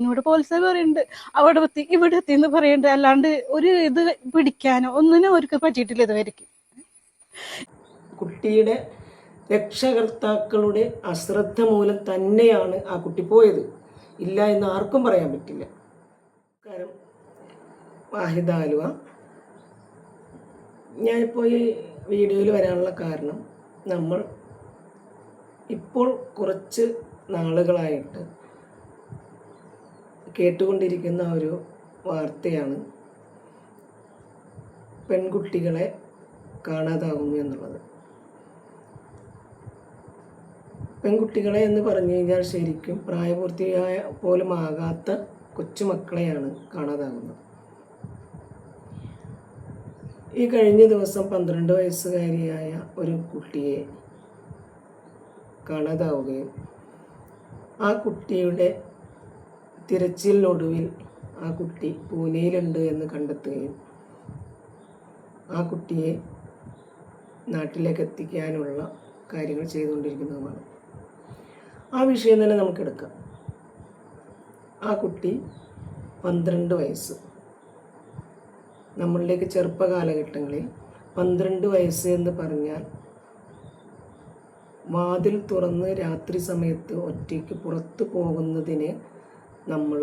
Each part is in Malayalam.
എന്നോട് പോലീസ് പറയുന്നുണ്ട് അവിടെ എത്തി ഇവിടെ എത്തി എന്ന് പറയുന്നുണ്ട്. അല്ലാണ്ട് ഒരു ഇത് പിടിക്കാനോ ഒന്നിനും അവർക്ക് പറ്റിയിട്ടില്ല ഇതുവരെയ്ക്ക്. കുട്ടിയുടെ രക്ഷകർത്താക്കളുടെ അശ്രദ്ധ മൂലം തന്നെയാണ് ആ കുട്ടി പോയത്, ഇല്ല എന്ന് ആർക്കും പറയാൻ പറ്റില്ല. കാരണം വാഹിദ ആലുവ, ഞാനിപ്പോൾ ഈ വീഡിയോയിൽ വരാനുള്ള കാരണം, നമ്മൾ ഇപ്പോൾ കുറച്ച് നാളുകളായിട്ട് കേട്ടുകൊണ്ടിരിക്കുന്ന ഒരു വാർത്തയാണ് പെൺകുട്ടികളെ കാണാതാകുന്നു എന്നുള്ളത്. പെൺകുട്ടികളെ എന്ന് പറഞ്ഞു കഴിഞ്ഞാൽ ശരിക്കും പ്രായപൂർത്തിയായ പോലും ആകാത്ത കൊച്ചുമക്കളെയാണ് കാണാതാകുന്നത്. ഈ കഴിഞ്ഞ ദിവസം 12 വയസ്സുകാരിയായ ഒരു കുട്ടിയെ കാണാതാവുകയും ആ കുട്ടിയുടെ തിരച്ചിലിനൊടുവിൽ ആ കുട്ടി പൂനെയിലുണ്ട് എന്ന് കണ്ടെത്തുകയും ആ കുട്ടിയെ നാട്ടിലേക്ക് എത്തിക്കാനുള്ള കാര്യങ്ങൾ ചെയ്തുകൊണ്ടിരിക്കുന്നതുമാണ്. ആ വിഷയം തന്നെ നമുക്കെടുക്കാം. ആ കുട്ടി 12 വയസ്സ്. നമ്മളിലേക്ക് ചെറുപ്പകാലഘട്ടങ്ങളിൽ 12 വയസ്സ് എന്ന് പറഞ്ഞാൽ വാതിൽ തുറന്ന് രാത്രി സമയത്ത് ഒറ്റയ്ക്ക് പുറത്ത് പോകുന്നതിന് നമ്മൾ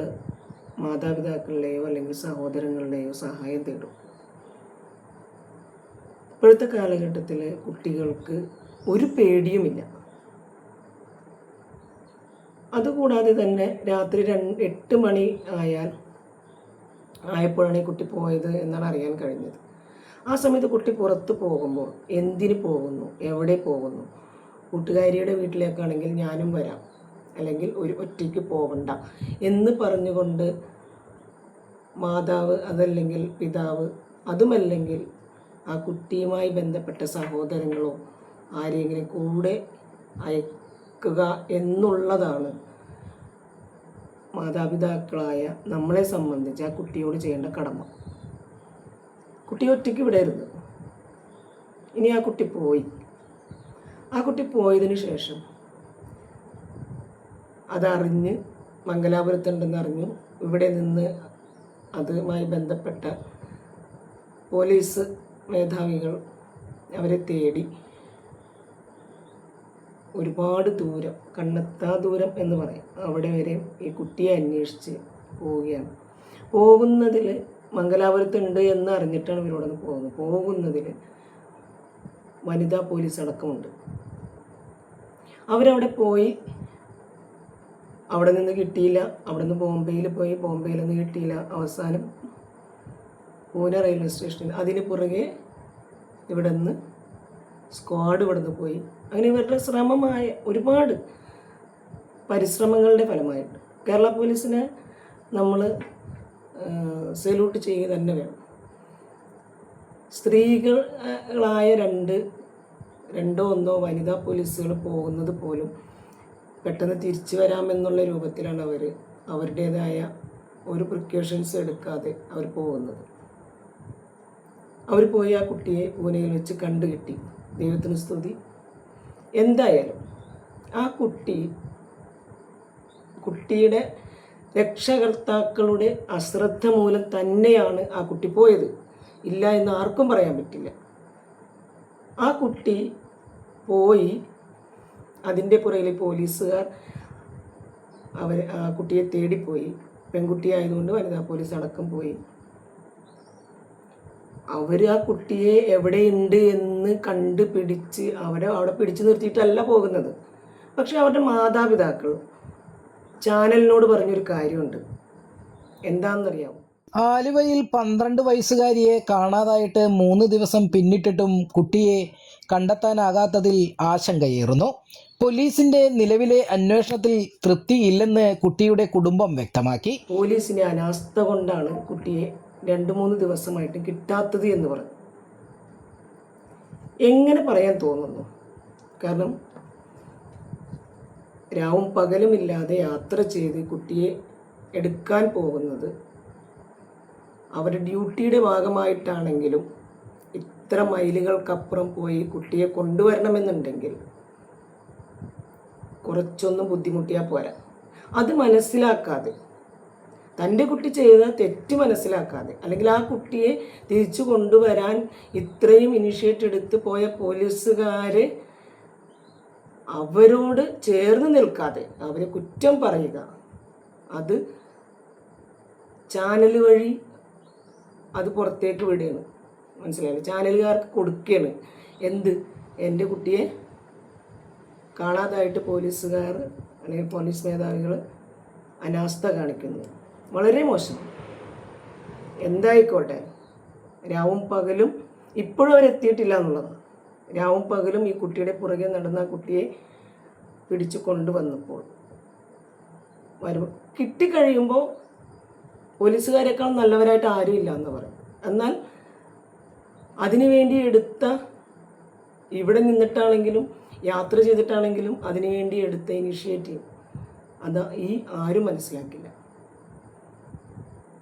മാതാപിതാക്കളുടെയോ അല്ലെങ്കിൽ സഹോദരങ്ങളുടെയോ സഹായം തേടും. ഇപ്പോഴത്തെ കാലഘട്ടത്തിൽ കുട്ടികൾക്ക് ഒരു പേടിയുമില്ല. അതുകൂടാതെ തന്നെ രാത്രി 8 മണി ആയപ്പോഴാണ് ഈ കുട്ടി പോയത് എന്നാണ് അറിയാൻ കഴിഞ്ഞത്. ആ സമയത്ത് കുട്ടി പുറത്ത് പോകുമ്പോൾ എന്തിന് പോകുന്നു, എവിടെ പോകുന്നു, കൂട്ടുകാരിയുടെ വീട്ടിലേക്കാണെങ്കിൽ ഞാനും വരാം, അല്ലെങ്കിൽ ഒറ്റയ്ക്ക് പോകണ്ട എന്ന് പറഞ്ഞുകൊണ്ട് മാതാവ് അതല്ലെങ്കിൽ പിതാവ്, അതുമല്ലെങ്കിൽ ആ കുട്ടിയുമായി ബന്ധപ്പെട്ട സഹോദരങ്ങളോ ആരെങ്കിലും കൂടെ അയക്കുക എന്നുള്ളതാണ് മാതാപിതാക്കളായ നമ്മളെ സംബന്ധിച്ച് ആ കുട്ടിയോട് ചെയ്യേണ്ട കടമ. കുട്ടി ഒറ്റയ്ക്ക് വിടരുത്. ഇനി ആ കുട്ടി പോയതിന് ശേഷം അതറിഞ്ഞ് മംഗലാപുരത്തുണ്ടെന്നറിഞ്ഞു, ഇവിടെ നിന്ന് അതുമായി ബന്ധപ്പെട്ട പോലീസ് മേധാവികൾ അവരെ തേടി ഒരുപാട് ദൂരം, കണ്ണെത്താ ദൂരം എന്ന് പറയും, അവിടെ വരെ ഈ കുട്ടിയെ അന്വേഷിച്ച് പോവുകയാണ്. പോകുന്നതിൽ മംഗലാപുരത്തുണ്ട് എന്ന് അറിഞ്ഞിട്ടാണ് ഇവരോട് പോകുന്നതിൽ വനിതാ പോലീസ് അടക്കമുണ്ട്. അവരവിടെ പോയി, അവിടെ നിന്ന് കിട്ടിയില്ല. അവിടെ നിന്ന് ബോംബെയിൽ പോയി, ബോംബെയിൽ നിന്ന് കിട്ടിയില്ല. അവസാനം പൂനെ റെയിൽവേ സ്റ്റേഷനിൽ, അതിന് പുറകെ ഇവിടെ നിന്ന് സ്ക്വാഡ് ഇവിടെ നിന്ന് പോയി. അങ്ങനെ ഇവരുടെ ശ്രമമായ ഒരുപാട് പരിശ്രമങ്ങളുടെ ഫലമായിട്ട് കേരള പോലീസിനെ നമ്മൾ സല്യൂട്ട് ചെയ്യുക തന്നെ വേണം. സ്ത്രീകളായ രണ്ടോ ഒന്നോ വനിതാ പോലീസുകൾ പോകുന്നത് പോലും പെട്ടെന്ന് തിരിച്ചു വരാമെന്നുള്ള രൂപത്തിലാണ് അവരുടേതായ ഒരു പ്രിക്കോഷൻസ് എടുക്കാതെ അവർ പോകുന്നത്. അവർ പോയി ആ കുട്ടിയെ പൂനെയിൽ വെച്ച് കണ്ടുകിട്ടി. ദൈവത്തിന് സ്തുതി. എന്തായാലും ആ കുട്ടിയുടെ രക്ഷകർത്താക്കളുടെ അശ്രദ്ധ മൂലം തന്നെയാണ് ആ കുട്ടി പോയത്, ഇല്ല എന്ന് ആർക്കും പറയാൻ പറ്റില്ല. ആ കുട്ടി പോയി, അതിൻ്റെ പുറകിൽ പോലീസുകാർ ആ കുട്ടിയെ തേടിപ്പോയി. പെൺകുട്ടിയായതുകൊണ്ട് വനിതാ പോലീസ് അടക്കം പോയി. അവർ ആ കുട്ടിയെ എവിടെയുണ്ട് എന്ന് കണ്ടുപിടിച്ച് അവരെ അവിടെ പിടിച്ചു നിർത്തിയിട്ടല്ല പോകുന്നത്. പക്ഷെ അവരുടെ മാതാപിതാക്കൾ ചാനലിനോട് പറഞ്ഞൊരു കാര്യമുണ്ട്. എന്താണെന്നറിയാമോ? ആലുവയിൽ 12 വയസ്സുകാരിയെ കാണാതായിട്ട് 3 ദിവസം പിന്നിട്ടിട്ടും കുട്ടിയെ കണ്ടെത്താനാകാത്തതിൽ ആശങ്കയേറുന്നു. പോലീസിന്റെ നിലവിലെ അന്വേഷണത്തിൽ തൃപ്തിയില്ലെന്ന് കുട്ടിയുടെ കുടുംബം വ്യക്തമാക്കി. പോലീസിന്റെ അനാസ്ഥ കൊണ്ടാണ് കുട്ടിയെ 2-3 ദിവസമായിട്ട് കിട്ടാത്തത് എന്ന് പറഞ്ഞു. എങ്ങനെ പറയാൻ തോന്നുന്നു? കാരണം രാവും പകലുമില്ലാതെ യാത്ര ചെയ്ത് കുട്ടിയെ എടുക്കാൻ പോകുന്നത് അവരുടെ ഡ്യൂട്ടിയുടെ ഭാഗമായിട്ടാണെങ്കിലും ഇത്ര മൈലുകൾക്കപ്പുറം പോയി കുട്ടിയെ കൊണ്ടുവരണമെന്നുണ്ടെങ്കിൽ കുറച്ചൊന്നും ബുദ്ധിമുട്ടിയാൽ പോരാ. അത് മനസ്സിലാക്കാതെ തൻ്റെ കുട്ടി ചെയ്ത തെറ്റ് മനസ്സിലാക്കാതെ, അല്ലെങ്കിൽ ആ കുട്ടിയെ തിരിച്ചു കൊണ്ടുവരാൻ ഇത്രയും ഇനിഷ്യേറ്റീവ് എടുത്ത് പോയ പോലീസുകാരെ അവരോട് ചേർന്ന് നിൽക്കാതെ അവരെ കുറ്റം പറയുക, അത് ചാനൽ വഴി അത് പുറത്തേക്ക് വിടുകയാണ്. മനസ്സിലായില്ലേ? ചാനലുകാർക്ക് കൊടുക്കുകയാണ്. എന്ത്? എൻ്റെ കുട്ടിയെ കാണാതായിട്ട് പോലീസുകാർ അല്ലെങ്കിൽ പോലീസ് മേധാവികൾ അനാസ്ഥ കാണിക്കുന്നു. വളരെ മോശം. എന്തായിക്കോട്ടെ, രാവും പകലും ഇപ്പോഴും അവരെത്തിയിട്ടില്ല എന്നുള്ളതാണ്. രാവും പകലും ഈ കുട്ടിയുടെ പുറകെ നടന്ന കുട്ടിയെ പിടിച്ചു കൊണ്ടുവന്നപ്പോൾ കിട്ടിക്കഴിയുമ്പോൾ പോലീസുകാരെക്കാൾ നല്ലവരായിട്ട് ആരുമില്ല എന്ന് പറയും. എന്നാൽ അതിനുവേണ്ടി എടുത്ത, ഇവിടെ നിന്നിട്ടാണെങ്കിലും യാത്ര ചെയ്തിട്ടാണെങ്കിലും അതിനുവേണ്ടി എടുത്ത ഇനിഷ്യേറ്റീവ് അത് ആരും മനസ്സിലാക്കില്ല.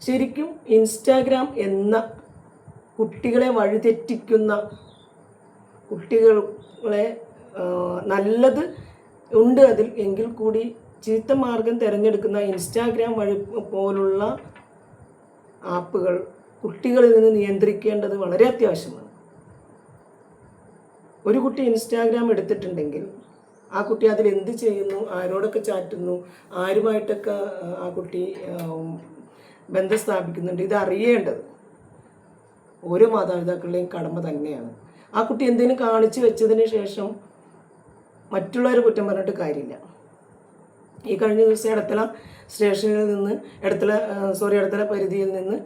ശരിക്കും ഇൻസ്റ്റാഗ്രാം എന്ന കുട്ടികളെ വഴിതെറ്റിക്കുന്ന, കുട്ടികളെ നല്ലത് ഉണ്ട് അതിൽ, എങ്കിൽ കൂടി ചീത്ത മാർഗം തിരഞ്ഞെടുക്കുന്ന ഇൻസ്റ്റാഗ്രാം വഴി പോലുള്ള ആപ്പുകൾ കുട്ടികളിൽ നിന്ന് നിയന്ത്രിക്കേണ്ടത് വളരെ അത്യാവശ്യമാണ്. ഒരു കുട്ടി ഇൻസ്റ്റാഗ്രാം എടുത്തിട്ടുണ്ടെങ്കിൽ ആ കുട്ടി അതിൽ എന്ത് ചെയ്യുന്നു, ആരോടൊക്കെ ചാറ്റുന്നു, ആരുമായിട്ടൊക്കെ ആ കുട്ടി ബന്ധം സ്ഥാപിക്കുന്നുണ്ട്, ഇത് അറിയേണ്ടത് ഓരോ മാതാപിതാക്കളുടെയും കടമ തന്നെയാണ്. ആ കുട്ടി എന്തെങ്കിലും കാണിച്ചു വെച്ചതിന് ശേഷം മറ്റുള്ളവരെ കുറ്റം പറഞ്ഞിട്ട് കാര്യമില്ല. ഈ കഴിഞ്ഞ ദിവസം എടത്തല സ്റ്റേഷനിൽ നിന്ന് എടത്തല പരിധിയിൽ നിന്ന്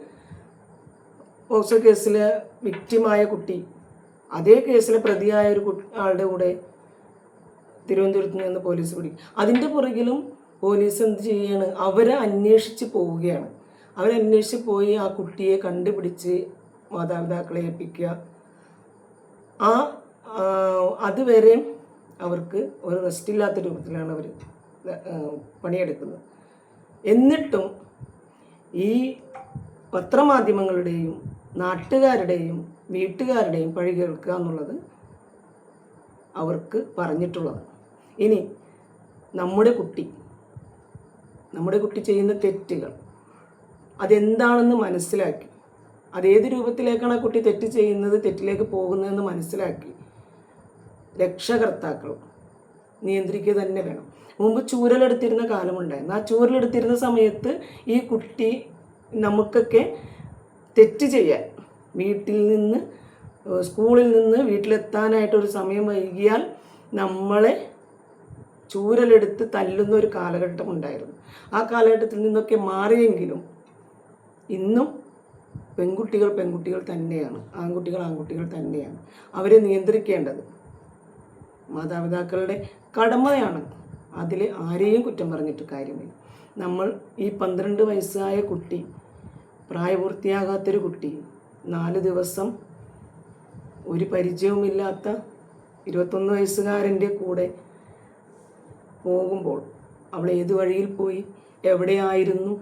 പോക്സോ കേസിലെ വിക്റ്റിമായ കുട്ടി അതേ കേസിലെ പ്രതിയായ ഒരു ആളുടെ കൂടെ തിരുവനന്തപുരത്ത് നിന്ന് പോലീസ് പിടിക്കും. അതിൻ്റെ പുറകിലും പോലീസ് എന്ത് ചെയ്യുകയാണ്? അവരെ അന്വേഷിച്ച് പോവുകയാണ്. അവരന്വേഷിച്ച് പോയി ആ കുട്ടിയെ കണ്ടുപിടിച്ച് മാതാപിതാക്കളെ ഏൽപ്പിക്കുക. അതുവരെ അവർക്ക് ഒരു റെസ്റ്റില്ലാത്ത രൂപത്തിലാണ് അവർ പണിയെടുക്കുന്നത്. എന്നിട്ടും ഈ പത്രമാധ്യമങ്ങളുടെയും നാട്ടുകാരുടെയും വീട്ടുകാരുടെയും പഴി കേൾക്കുക എന്നുള്ളത് അവർക്ക് പറഞ്ഞിട്ടുള്ളതാണ്. ഇനി നമ്മുടെ കുട്ടി ചെയ്യുന്ന തെറ്റുകൾ അതെന്താണെന്ന് മനസ്സിലാക്കി, അതേത് രൂപത്തിലേക്കാണ് ആ കുട്ടി തെറ്റ് ചെയ്യുന്നത്, തെറ്റിലേക്ക് പോകുന്നതെന്ന് മനസ്സിലാക്കി രക്ഷകർത്താക്കൾ നിയന്ത്രിക്കുക തന്നെ വേണം. മുമ്പ് ചൂരലെടുത്തിരുന്ന കാലമുണ്ടായിരുന്നു. ആ ചൂരലെടുത്തിരുന്ന സമയത്ത് ഈ കുട്ടി നമുക്കൊക്കെ തെറ്റ് ചെയ്യാൻ, വീട്ടിൽ നിന്ന് സ്കൂളിൽ നിന്ന് വീട്ടിലെത്താനായിട്ടൊരു സമയം വൈകിയാൽ നമ്മളെ ചൂരലെടുത്ത് തല്ലുന്ന ഒരു കാലഘട്ടം ഉണ്ടായിരുന്നു. ആ കാലഘട്ടത്തിൽ നിന്നൊക്കെ മാറിയെങ്കിലും ഇന്നും പെൺകുട്ടികൾ തന്നെയാണ്, ആൺകുട്ടികൾ തന്നെയാണ്. അവരെ നിയന്ത്രിക്കേണ്ടത് മാതാപിതാക്കളുടെ കടമയാണ്. അതിൽ ആരെയും കുറ്റം പറഞ്ഞിട്ട് കാര്യമില്ല. നമ്മൾ ഈ 12 വയസ്സായ കുട്ടി, പ്രായപൂർത്തിയാകാത്തൊരു കുട്ടി, 4 ദിവസം ഒരു പരിചയവുമില്ലാത്ത 21 വയസ്സുകാരൻ്റെ കൂടെ പോകുമ്പോൾ അവൾ ഏത് വഴിയിൽ പോയി, എവിടെയായിരുന്നു,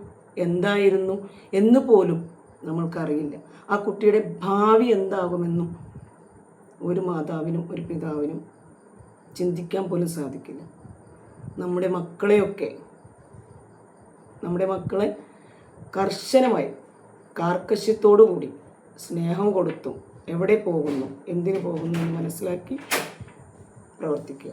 എന്തായിരുന്നു എന്ന് പോലും നമ്മൾക്കറിയില്ല. ആ കുട്ടിയുടെ ഭാവി എന്താകുമെന്നും ഒരു മാതാവിനും ഒരു പിതാവിനും ചിന്തിക്കാൻ പോലും സാധിക്കില്ല. നമ്മുടെ മക്കളെ കർശനമായി കാർക്കശ്യത്തോടു കൂടി സ്നേഹം കൊടുത്തും എവിടെ പോകുന്നു, എന്തിനു പോകുന്നു എന്ന് മനസ്സിലാക്കി പ്രവർത്തിക്കുക.